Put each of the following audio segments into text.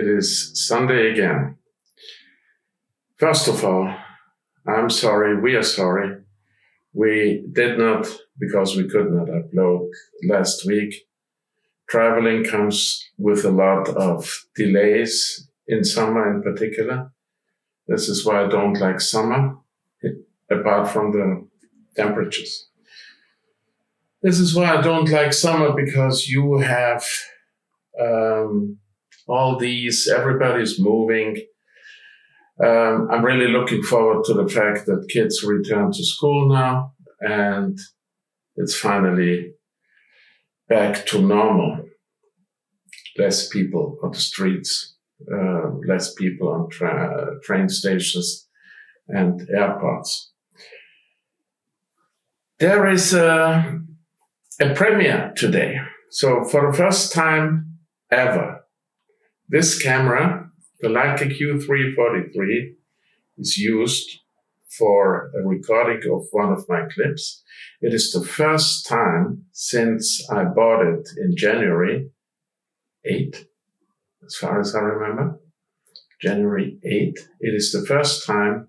it is Sunday again. First of all, I'm sorry, we are sorry. We did not, because we could not upload last week. Traveling comes with a lot of delays, in summer in particular. This is why I don't like summer, apart from the temperatures. This is why I don't like summer, because you have all these, everybody's moving. I'm really looking forward to the fact that kids return to school now and it's finally back to normal. Less people on the streets, less people on train stations and airports. There is a premiere today. So for the first time ever, this camera, the Leica Q3 43, is used for a recording of one of my clips. It is the first time since I bought it in January 8, as far as I remember, January 8. It is the first time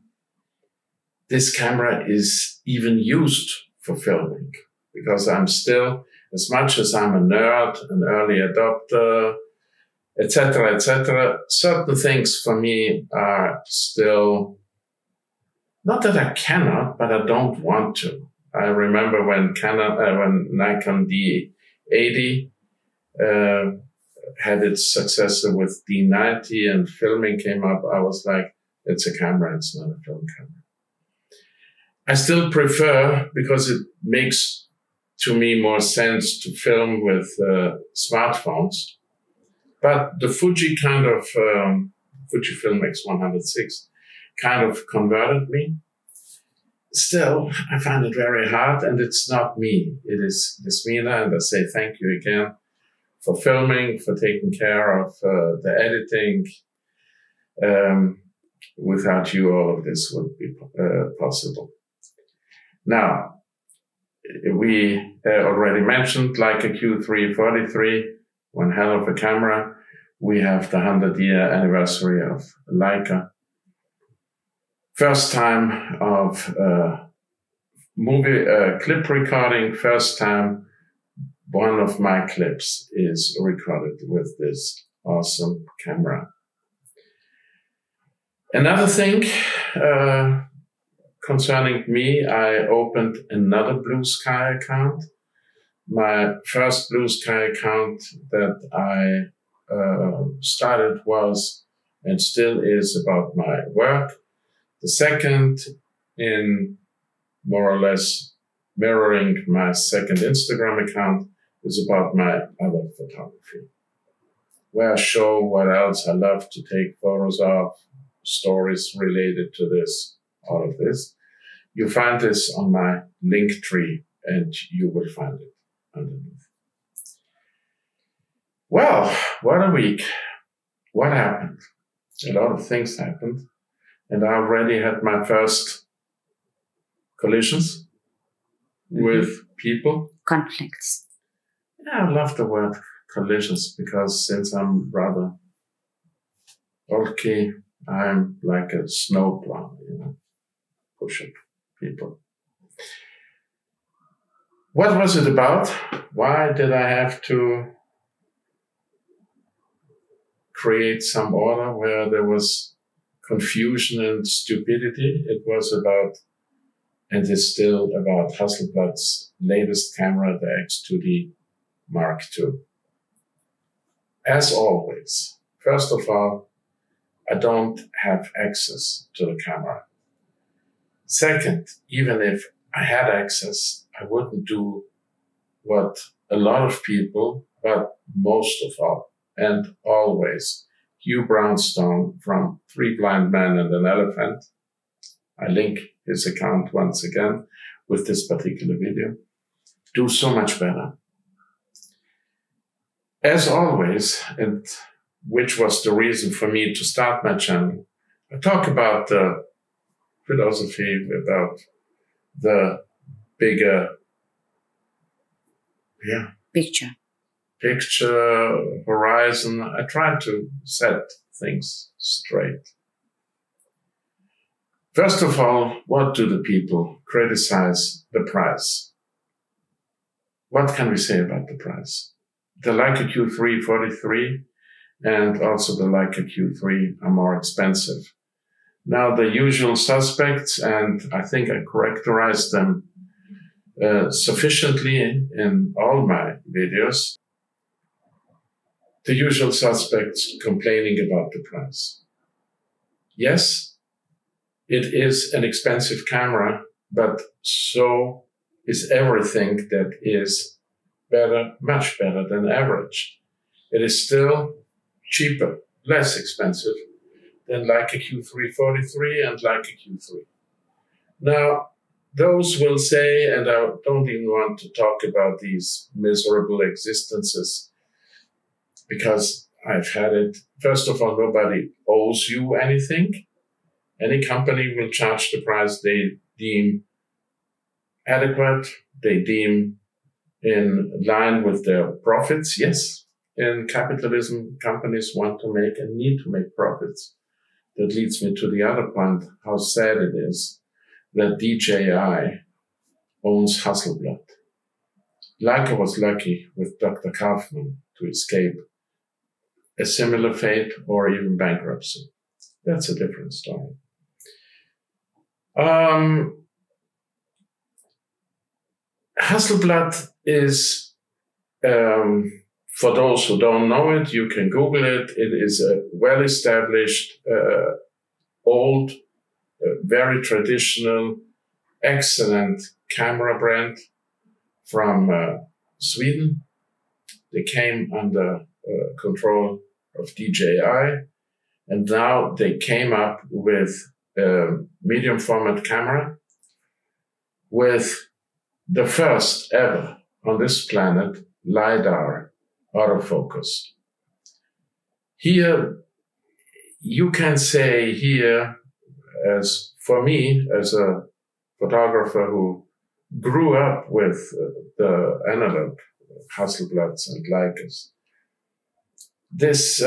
this camera is even used for filming, because I'm still, as much as I'm a nerd, an early adopter, etc., certain things for me are still, not that I cannot, but I don't want to. I remember when Nikon D80 had its successor with D90 and filming came up, I was like, it's a camera, it's not a film camera. I still prefer, because it makes to me more sense to film with smartphones. But the Fuji kind of, Fujifilm X106 kind of converted me. Still, I find it very hard, and it's not me. It is Yasmina, and I say thank you again for filming, for taking care of the editing. Without you, all of this would be possible. Now, we already mentioned Leica Q3 43, one hell of a camera. We have the 100-year anniversary of Leica. First time of movie clip recording, first time one of my clips is recorded with this awesome camera. Another thing concerning me, I opened another Blue Sky account. My first Blue Sky account that I started was, and still is, about my work. The second, in more or less mirroring my second Instagram account, is about my other photography, where I show what else I love to take photos of, stories related to this, all of this. You find this on my link tree, and you will find it underneath. Well, what a week. What happened? A lot of things happened. And I already had my first collisions with people. Conflicts. Yeah, I love the word collisions, because since I'm rather bulky, I'm like a snowplow, pushing people. What was it about? Why did I have to create some order where there was confusion and stupidity? It was about, and is still about, Hasselblad's latest camera, the X2D Mark II. As always, first of all, I don't have access to the camera. Second, even if I had access, I wouldn't do what a lot of people, but most of all, and always, HUGH Brownstone from 3 Blind Men and an Elephant. I link his account once again with this particular video. Do so much better. As always, and which was the reason for me to start my channel, I talk about the philosophy, about the bigger picture, horizon. I try to set things straight. First of all, what do the people criticize? The price. What can we say about the price? The Leica Q3 43 and also the Leica Q3 are more expensive. Now, the usual suspects, and I think I characterized them sufficiently in all my videos, the usual suspects complaining about the price. Yes, it is an expensive camera, but so is everything that is better, much better than average. It is still cheaper, less expensive than Leica Q3 43 and Leica Q3. Now, those will say, and I don't even want to talk about these miserable existences because I've had it. First of all, nobody owes you anything. Any company will charge the price they deem adequate, they deem in line with their profits. Yes, in capitalism, companies want to make and need to make profits. That leads me to the other point, how sad it is that DJI owns Hasselblad. Leica was lucky with Dr. Kaufman to escape a similar fate or even bankruptcy. That's a different story. Hasselblad is, for those who don't know it, you can Google it. It is a well-established, old, very traditional, excellent camera brand from Sweden. They came under control of DJI, and now they came up with a medium format camera with the first ever on this planet LiDAR autofocus. Here, you can say here, as for me, as a photographer who grew up with the analog Hasselblads and Leicas, this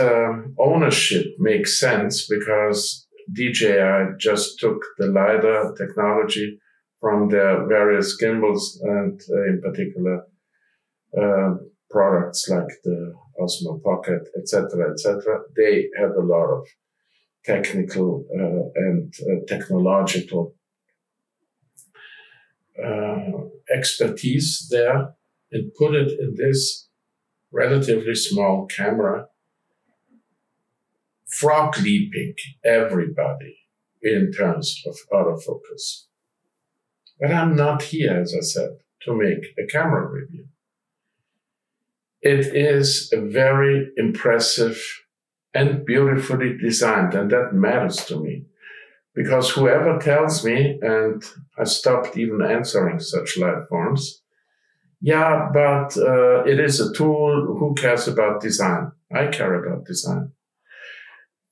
ownership makes sense because DJI just took the LiDAR technology from their various gimbals and in particular products like the Osmo Pocket, etc., etc. They have a lot of technical and technological expertise there and put it in this relatively small camera, frog leaping everybody in terms of autofocus. But I'm not here, as I said, to make a camera review. It is a very impressive and beautifully designed, and that matters to me. Because whoever tells me, and I stopped even answering such live forms, yeah, but it is a tool, who cares about design? I care about design.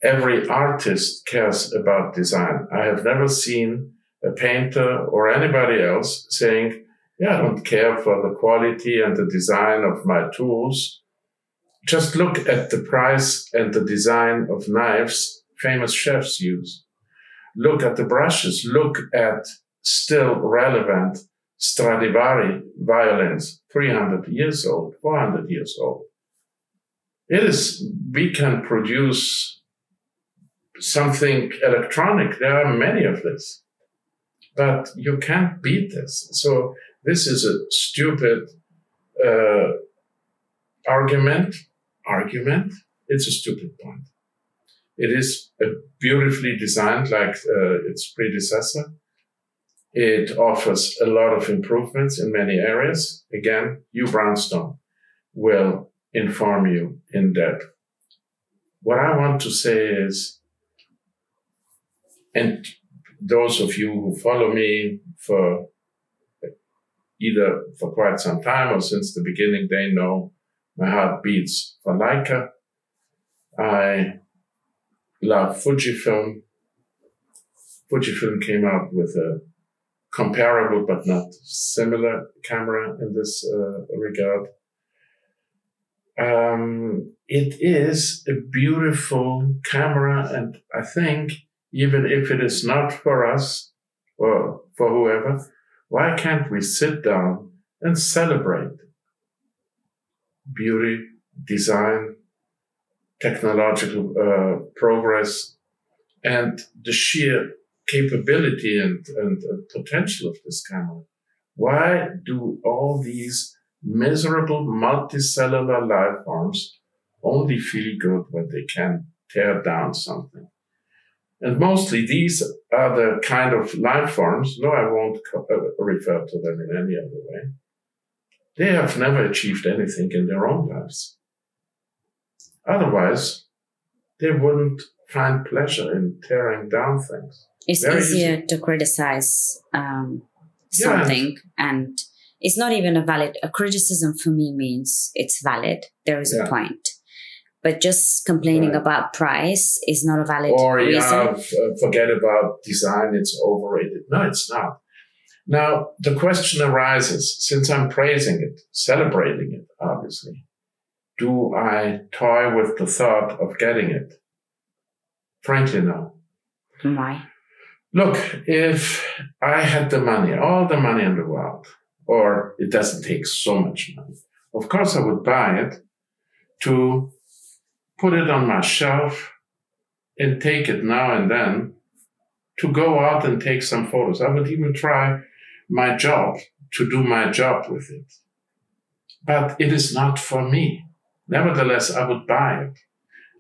Every artist cares about design. I have never seen a painter or anybody else saying, yeah, I don't care for the quality and the design of my tools. Just look at the price and the design of knives famous chefs use. Look at the brushes. Look at still relevant Stradivari violins, 300 years old, 400 years old. We can produce something electronic. There are many of this, but you can't beat this. So this is a stupid argument. It's a stupid point. It is beautifully designed like its predecessor. It offers a lot of improvements in many areas. Again, BROWNSTONE will inform you in depth. What I want to say is, and those of you who follow me for either for quite some time or since the beginning, they know my heart beats for Leica. I love Fujifilm. Fujifilm came out with a comparable but not similar camera in this regard. It is a beautiful camera, and I think even if it is not for us or for whoever, why can't we sit down and celebrate beauty, design, technological progress, and the sheer capability and potential of this camera? Why do all these miserable multicellular life forms only feel good when they can tear down something? And mostly these are the kind of life forms, no, I won't refer to them in any other way. They have never achieved anything in their own lives. Otherwise, they wouldn't find pleasure in tearing down things. It's easier to criticize something, and it's not even a criticism for me means it's valid. There is a point. But just complaining about price is not a valid reason. Forget about design, it's overrated. No, it's not. Now, the question arises, since I'm praising it, celebrating it, obviously, do I toy with the thought of getting it? Frankly, no. Why? Look, if I had the money, all the money in the world, or it doesn't take so much money, of course I would buy it to put it on my shelf and take it now and then to go out and take some photos. I would even try to do my job with it. But it is not for me. Nevertheless, I would buy it.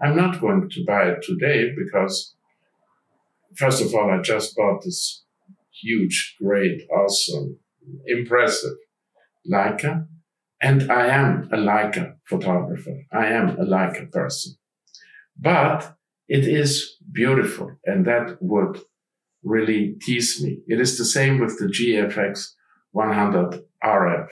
I'm not going to buy it today because, first of all, I just bought this huge, great, awesome, impressive Leica. And I am a Leica photographer. I am a Leica person. But it is beautiful, and that would really tease me. It is the same with the GFX 100 RF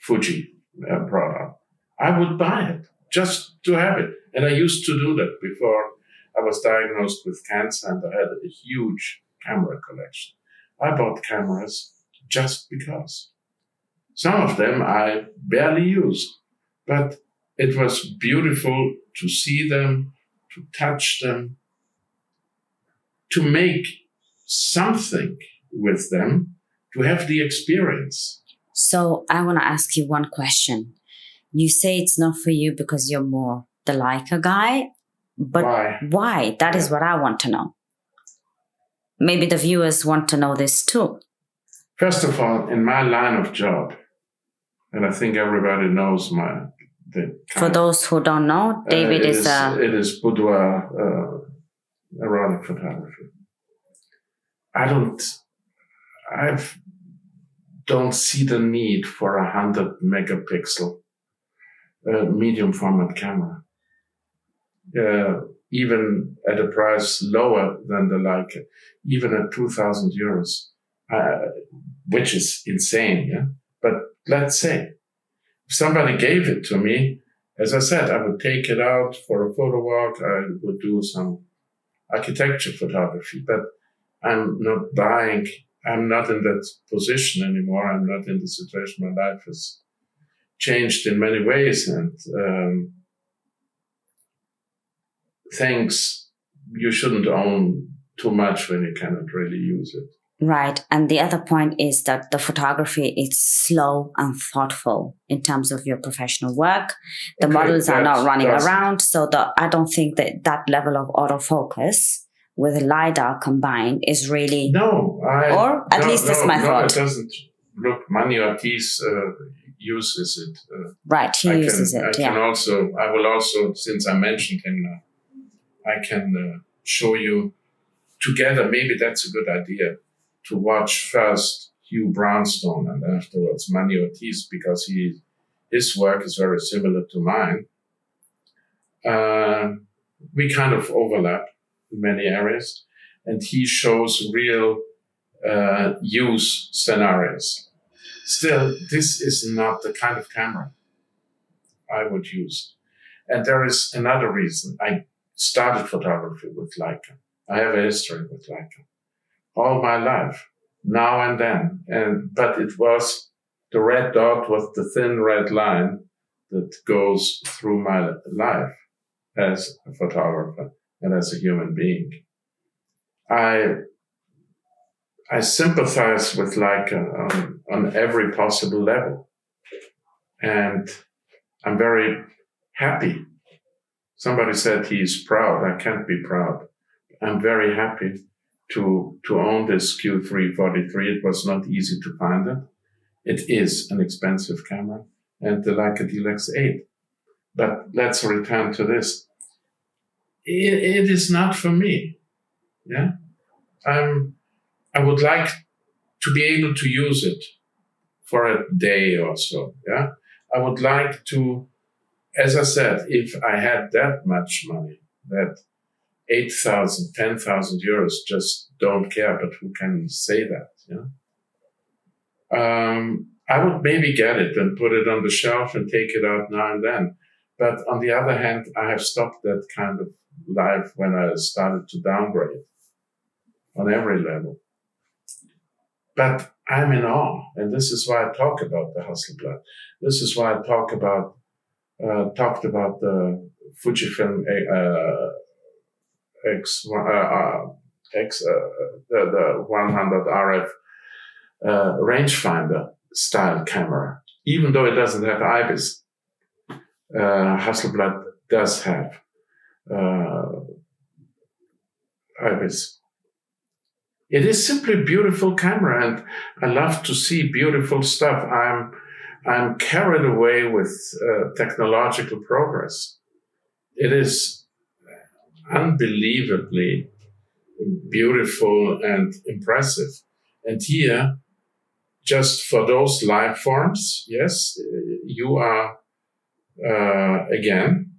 Fuji product. I would buy it just to have it. And I used to do that before I was diagnosed with cancer, and I had a huge camera collection. I bought cameras just because. Some of them I barely used, but it was beautiful to see them, to touch them, to make something with them, to have the experience. So I want to ask you one question. You say it's not for you because you're more the Leica guy, but why? That is what I want to know. Maybe the viewers want to know this too. First of all, in my line of job, and I think everybody knows for those who don't know, David it is boudoir erotic photography. I don't see the need for 100 megapixel medium format camera, even at a price lower than the Leica, even at 2,000 euros, which is insane, yeah? But let's say, if somebody gave it to me, as I said, I would take it out for a photo walk, I would do some architecture photography, but I'm not buying, I'm not in that position anymore, I'm not in the situation, my life has changed in many ways, and things you shouldn't own too much when you cannot really use it. Right. And the other point is that the photography is slow and thoughtful in terms of your professional work. The models are not running around. So I don't think that level of autofocus with LiDAR combined is really... No. At least that's my thought. No, it doesn't. Look, MANNY ORTIZ uses it. Right, he uses it, I will also, since I mentioned him now, I can show you together, maybe that's a good idea, to watch first HUGH BROWNSTONE and afterwards MANNY ORTIZ, because his work is very similar to mine. We kind of overlap in many areas, and he shows real use scenarios. Still, this is not the kind of camera I would use. And there is another reason. I started photography with Leica. I have a history with Leica all my life, now and then. But it was the red dot with the thin red line, that goes through my life as a photographer and as a human being. I sympathize with Leica on every possible level. And I'm very happy. Somebody said he's proud. I can't be proud. I'm very happy to own this Q3 43. It was not easy to find it. It is an expensive camera, and the Leica X8. But let's return to this. It is not for me. Yeah, I would like to be able to use it for a day or so. Yeah, I would like to, as I said, if I had that much money, that 8,000, 10,000 euros, just don't care. But who can say that? Yeah. I would maybe get it and put it on the shelf and take it out now and then. But on the other hand, I have stopped that kind of life when I started to downgrade on every level. But I'm in awe, and this is why I talk about the Hasselblad. This is why I talked about the Fujifilm the 100 RF rangefinder style camera, even though it doesn't have IBIS. Hasselblad does have IBIS. It is simply a beautiful camera, and I love to see beautiful stuff. I'm carried away with technological progress. It is unbelievably beautiful and impressive. And here, just for those life forms, yes, you are again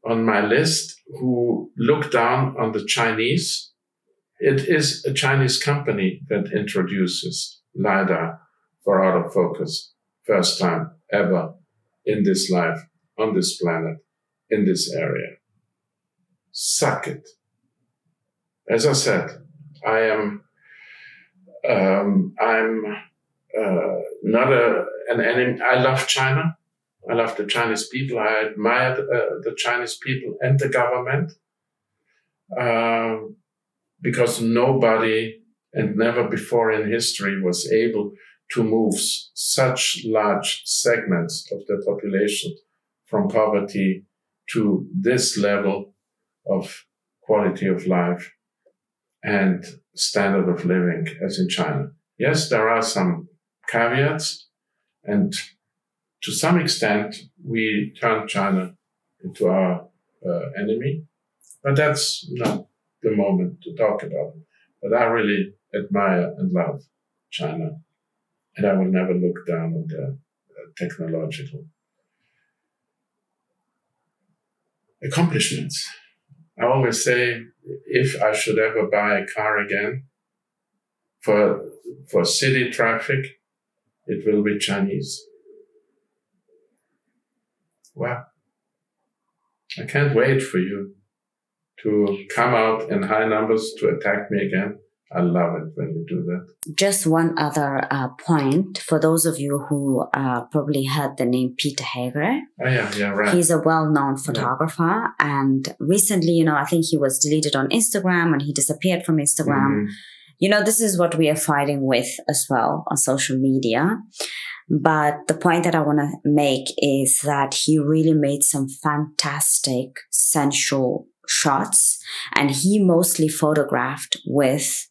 on my list who look down on the Chinese. It is a Chinese company that introduces LiDAR for autofocus. First time ever in this life, on this planet, in this area. Suck it. As I said, I'm not an enemy. I love China. I love the Chinese people. I admire the Chinese people and the government. Because nobody and never before in history was able to move such large segments of the population from poverty to this level of quality of life and standard of living as in China. Yes, there are some caveats, and to some extent we turned China into our enemy, but that's not the moment to talk about it. But I really admire and love China, and I will never look down on the technological accomplishments. I always say, if I should ever buy a car again for city traffic, it will be Chinese. Wow. I can't wait for you to come out in high numbers to attack me again. I love it when you do that. Just one other point for those of you who probably heard the name Peter Hager. Oh, yeah, right. He's a well-known photographer, and recently, I think he was deleted on Instagram and he disappeared from Instagram. Mm-hmm. This is what we are fighting with as well on social media. But the point that I want to make is that he really made some fantastic sensual shots, and he mostly photographed with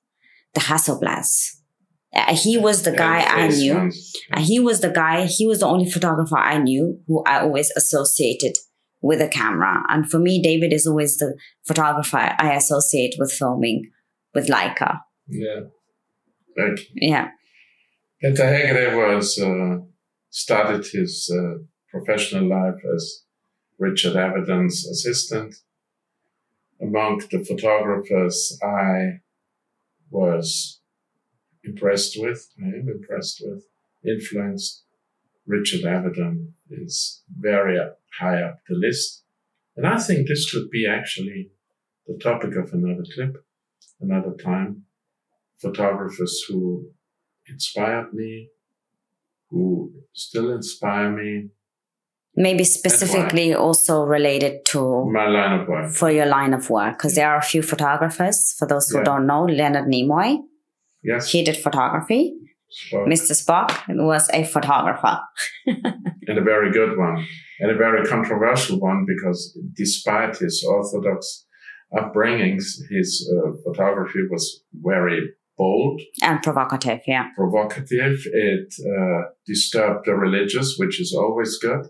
the Hasselblads. He was the guy I knew. He was the only photographer I knew who I always associated with a camera. And for me, David is always the photographer I associate with filming with Leica. Yeah. Thank you. Yeah. Peter Hager started his professional life as Richard Avedon's assistant. Among the photographers I was I am impressed with, influenced. Richard Avedon is very high up the list. And I think this could be actually the topic of another clip, another time. Photographers who inspired me, who still inspire me, Maybe specifically also related to my line of work. For your line of work, because there are a few photographers. For those who don't know, Leonard Nimoy. Yes. He did photography. Spock. Mr. Spock was a photographer. And a very good one. And a very controversial one, because despite his orthodox upbringings, his photography was very bold. And provocative, yeah. Provocative. It disturbed the religious, which is always good.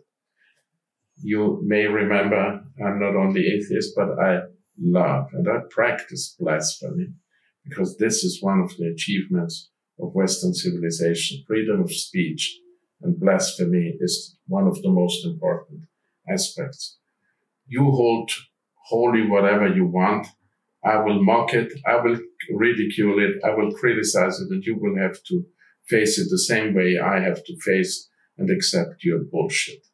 You may remember, I'm not only atheist, but I love and I practice blasphemy, because this is one of the achievements of Western civilization. Freedom of speech and blasphemy is one of the most important aspects. You hold holy whatever you want. I will mock it. I will ridicule it. I will criticize it, and you will have to face it the same way I have to face and accept your bullshit.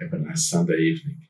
Have a nice Sunday evening.